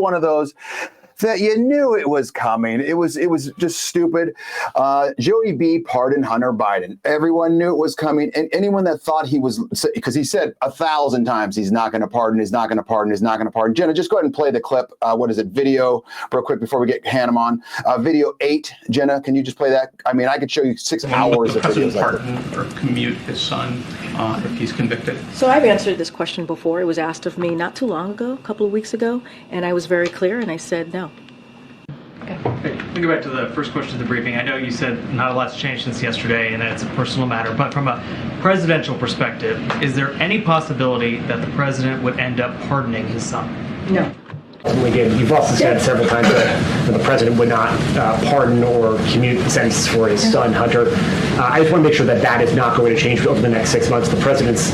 one of those that you knew it was coming. It was just stupid. Joey B pardoned Hunter Biden. Everyone knew it was coming. And anyone that thought he was, because he said 1,000 times he's not going to pardon, he's not going to pardon, he's not going to pardon. Jenna, just go ahead and play the clip. What is it? Video, real quick before we get Hannum on. Video 8. Jenna, can you just play that? I mean, I could show you 6 hours of videos. Pardon or commute his son if he's convicted? So I've answered this question before. It was asked of me not too long ago, a couple of weeks ago, and I was very clear, and I said no. Okay. Let me go back to the first question of the briefing. I know you said not a lot's changed since yesterday and that it's a personal matter, but from a presidential perspective, is there any possibility that the president would end up pardoning his son? No. Again, you've also said several times that the president would not pardon or commute sentences for his son, Hunter. I just want to make sure that that is not going to change over the next 6 months. The president's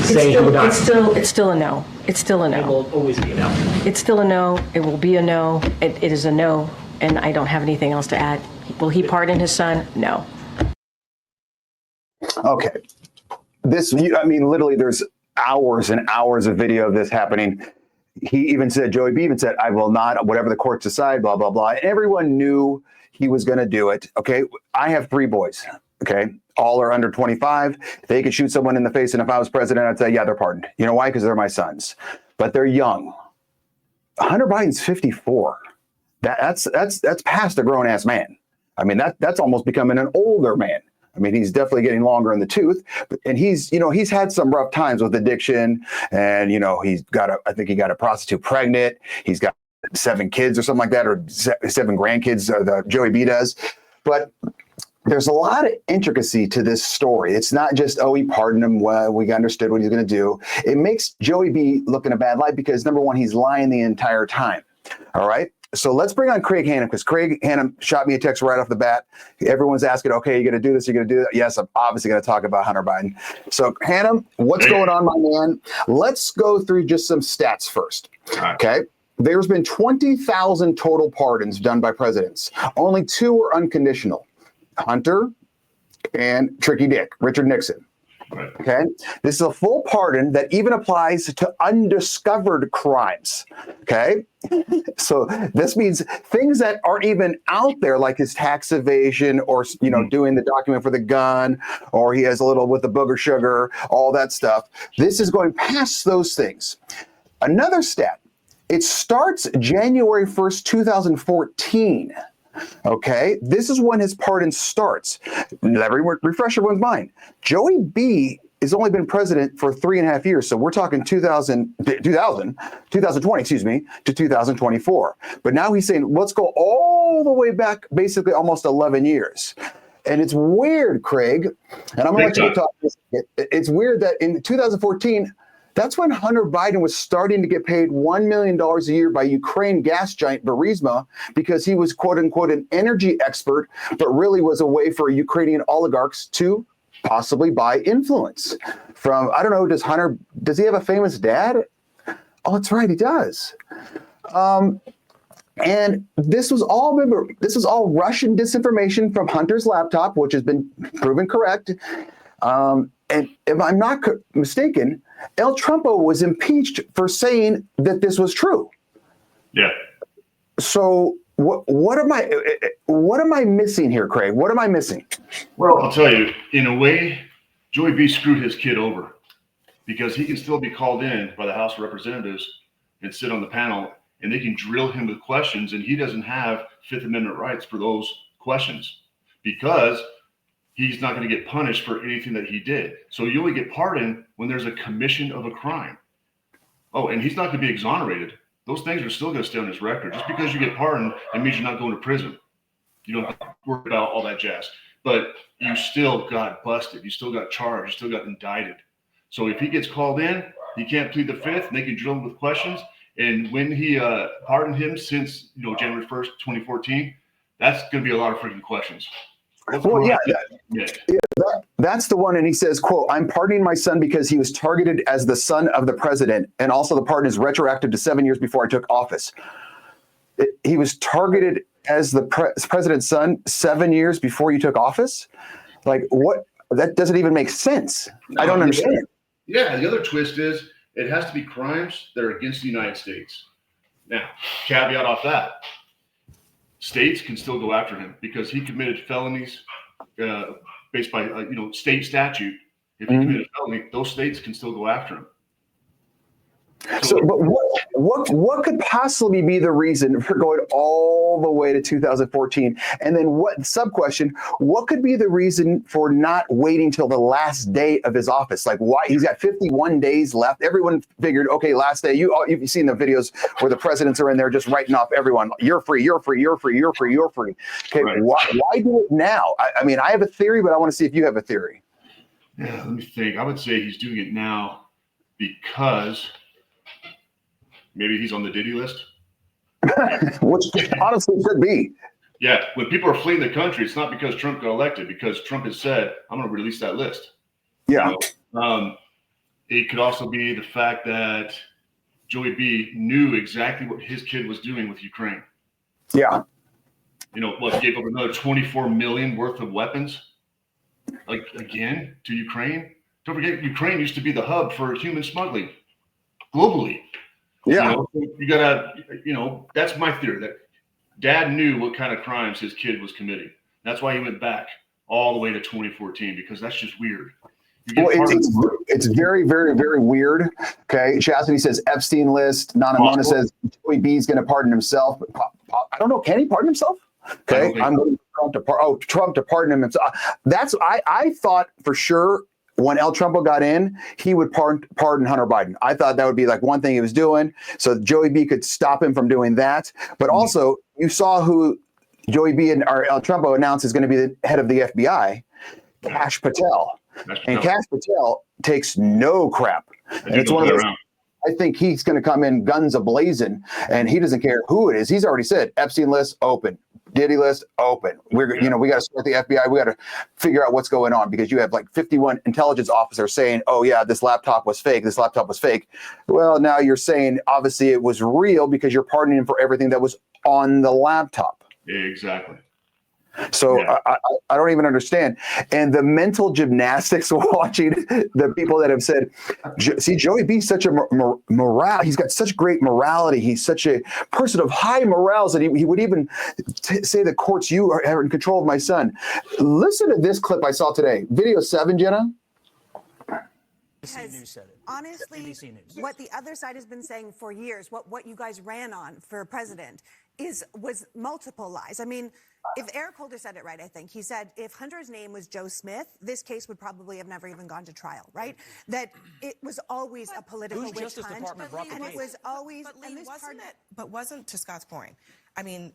saying he would not. It's still a no. It's still a no. It will always be a no. It's still a no. It will be a no. It is a no. And I don't have anything else to add. Will he pardon his son? No. Okay. Literally there's hours and hours of video of this happening. He even said, Joey B even said, I will not, whatever the courts decide, blah, blah, blah. And everyone knew he was going to do it. Okay. I have 3 boys. Okay. All are under 25. They could shoot someone in the face. And if I was president, I'd say, yeah, they're pardoned. You know why? Because they're my sons, but they're young. Hunter Biden's 54. That's past a grown ass man. I mean, that's almost becoming an older man. I mean, he's definitely getting longer in the tooth, and he's had some rough times with addiction, and I think he got a prostitute pregnant. He's got 7 kids or something like that, or 7 grandkids. The Joey B does, but there's a lot of intricacy to this story. It's not just, he pardoned him. Well, we understood what he's going to do. It makes Joey B look in a bad light because number one, he's lying the entire time. All right. So let's bring on Craig Hannum, because Craig Hannum shot me a text right off the bat. Everyone's asking, okay, you're going to do this, you're going to do that. Yes, I'm obviously going to talk about Hunter Biden. So Hannum, what's going on, my man? Let's go through just some stats first. Okay. There's been 20,000 total pardons done by presidents. Only 2 were unconditional. Hunter and Tricky Dick, Richard Nixon. Right. Okay. This is a full pardon that even applies to undiscovered crimes. Okay. So this means things that aren't even out there, like his tax evasion or, doing the document for the gun, or he has a little with the booger sugar, all that stuff. This is going past those things. Another stat, it starts January 1st, 2014. Okay, this is when his pardon starts. Refresh everyone's mind. Joey B has only been president for 3.5 years. So we're talking 2020, to 2024. But now he's saying, let's go all the way back, basically almost 11 years. And it's weird, Craig, and I'm going to let you talk. It's weird that in 2014, that's when Hunter Biden was starting to get paid $1 million a year by Ukraine gas giant Burisma, because he was, quote unquote, an energy expert, but really was a way for Ukrainian oligarchs to possibly buy influence from, I don't know, does he have a famous dad? Oh, that's right, he does. And this was all Russian disinformation from Hunter's laptop, which has been proven correct. And if I'm not mistaken, El Trumpo was impeached for saying that this was true. Yeah. So what am I missing here, Craig? What am I missing? Well, I'll tell you, in a way, Joey B screwed his kid over, because he can still be called in by the House of Representatives and sit on the panel, and they can drill him with questions, and he doesn't have Fifth Amendment rights for those questions, because he's not going to get punished for anything that he did. So you only get pardoned when there's a commission of a crime. Oh, and he's not going to be exonerated. Those things are still going to stay on his record. Just because you get pardoned, it means you're not going to prison. You don't have to worry about all that jazz. But you still got busted. You still got charged. You still got indicted. So if he gets called in, he can't plead the fifth, and they can drill him with questions. And when he pardoned him since January 1st, 2014, that's going to be a lot of freaking questions. Well, that's the one. And he says, quote, I'm pardoning my son because he was targeted as the son of the president. And also the pardon is retroactive to 7 years before I took office. He was targeted as the president's son 7 years before you took office? Like, what? That doesn't even make sense. No, I don't understand. Yeah. The other twist is it has to be crimes that are against the United States. Now, caveat off that, states can still go after him because he committed felonies based by state statute. If he committed a felony, those states can still go after him. So, but what could possibly be the reason for going all the way to 2014? And then what could be the reason for not waiting till the last day of his office? Like, why? He's got 51 days left. Everyone figured, okay, last day. You've seen the videos where the presidents are in there just writing off everyone. You're free, you're free, you're free, you're free, you're free. Okay, right. Why do it now? I mean, I have a theory, but I want to see if you have a theory. Yeah, let me think. I would say he's doing it now because maybe he's on the Diddy list. Which honestly could be. Yeah, when people are fleeing the country, it's not because Trump got elected, because Trump has said, I'm going to release that list. Yeah. It could also be the fact that Joey B knew exactly what his kid was doing with Ukraine. Yeah. Gave up another 24 million worth of weapons, again, to Ukraine. Don't forget, Ukraine used to be the hub for human smuggling globally. Yeah. You gotta, that's my theory, that dad knew what kind of crimes his kid was committing. That's why he went back all the way to 2014, because that's just weird. Well, it's very, very, very weird. Okay. Chastity says Epstein list. Nana Mona says Joey B is going to pardon himself. I don't know. Can he pardon himself? Okay. I'm going to Trump to pardon him himself. I thought for sure when El Trumpo got in, he would pardon Hunter Biden. I thought that would be like one thing he was doing, so Joey B could stop him from doing that. But also, you saw who Joey B or El Trumpo announced is going to be the head of the FBI, Kash Patel. And Kash Patel takes no crap. And it's one of those. I think he's going to come in guns a-blazing, and he doesn't care who it is. He's already said Epstein list open, Diddy list open. We got to start the FBI. We got to figure out what's going on, because you have like 51 intelligence officers saying, "Oh yeah, this laptop was fake. This laptop was fake." Well, now you're saying obviously it was real because you're pardoning him for everything that was on the laptop. Exactly. So yeah. I don't even understand. And the mental gymnastics watching the people that have said, see, Joey B's such a morale. He's got such great morality. He's such a person of high morals that he would even say the courts, you are in control of my son. Listen to this clip I saw today. Video 7, Jenna. Honestly, what the other side has been saying for years, what you guys ran on for president, was multiple lies. I mean, if Eric Holder said it right, I think he said if Hunter's name was Joe Smith, this case would probably have never even gone to trial, right? That it was always a political witch hunt, and it was always. But Lee, wasn't, to Scott's point, I mean,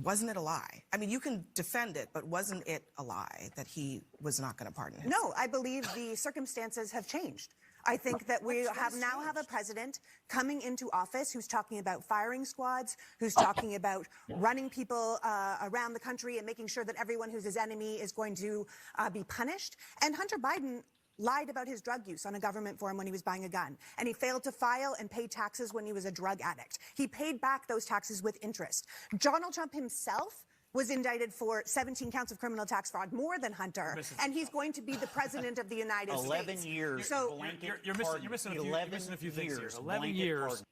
wasn't it a lie? I mean, you can defend it, but wasn't it a lie that he was not going to pardon him? No, I believe the circumstances have changed. I think that we now have a president coming into office who's talking about firing squads, who's talking about running people around the country and making sure that everyone who's his enemy is going to be punished. And Hunter Biden lied about his drug use on a government forum when he was buying a gun. And he failed to file and pay taxes when he was a drug addict. He paid back those taxes with interest. Donald Trump himself was indicted for 17 counts of criminal tax fraud, more than Hunter, and he's going to be the president of the United States. 11 years. So you're missing a few things here. 11 years.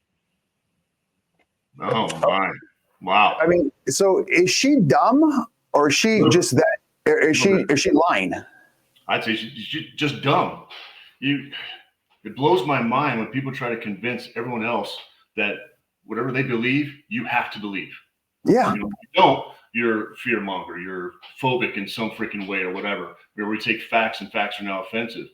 Oh my! Wow. I mean, so is she dumb, or is she just that? Is she lying? I'd say she's just dumb. It blows my mind when people try to convince everyone else that whatever they believe, you have to believe. Yeah. If you don't, you're a fear monger, you're phobic in some freaking way or whatever, where we take facts and facts are now offensive.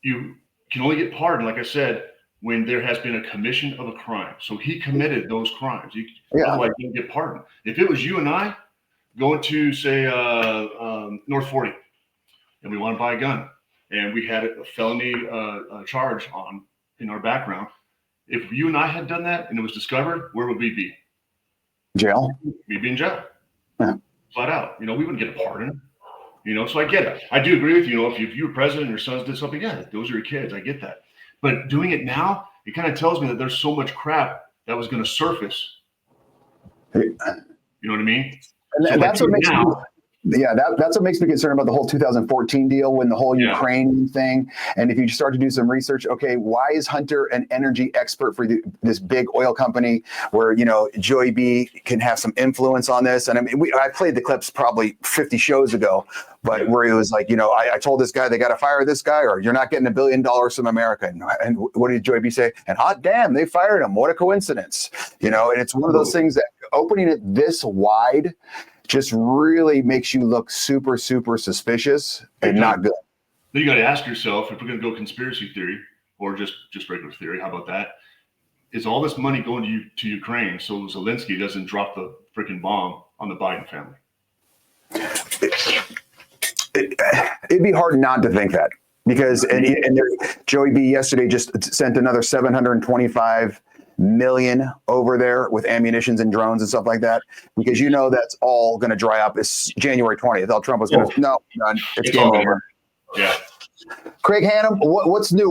You can only get pardoned, like I said, when there has been a commission of a crime. So he committed those crimes. Otherwise, you don't get pardoned. If it was you and I going to, say, North 40, and we want to buy a gun, and we had a felony charge in our background, if you and I had done that and it was discovered, where would we be? Jail. We'd be in jail. Yeah. Flat out. We wouldn't get a pardon. So I get it. I do agree with you. If you were president and your sons did something, yeah, those are your kids. I get that. But doing it now, it kind of tells me that there's so much crap that was going to surface. You know what I mean? And that's what makes Yeah, that's what makes me concerned about the whole 2014 deal when the whole Ukraine thing. And if you start to do some research, okay, why is Hunter an energy expert for this big oil company where, Joey B can have some influence on this? And I mean, I played the clips probably 50 shows ago, but where he was like, I told this guy they got to fire this guy or you're not getting $1 billion from America. And what did Joey B say? And hot damn, they fired him. What a coincidence. And it's one of those things that opening it this wide just really makes you look super, super suspicious and not good. Then you got to ask yourself, if we're going to go conspiracy theory or just regular theory, how about that? Is all this money going to Ukraine so Zelensky doesn't drop the freaking bomb on the Biden family? It'd be hard not to think that because Joey B yesterday just sent another 725 million over there with ammunitions and drones and stuff like that, because that's all going to dry up. It's January 20th. Trump was going to, no, none. It's game over. Yeah. Craig Hannum, what's new?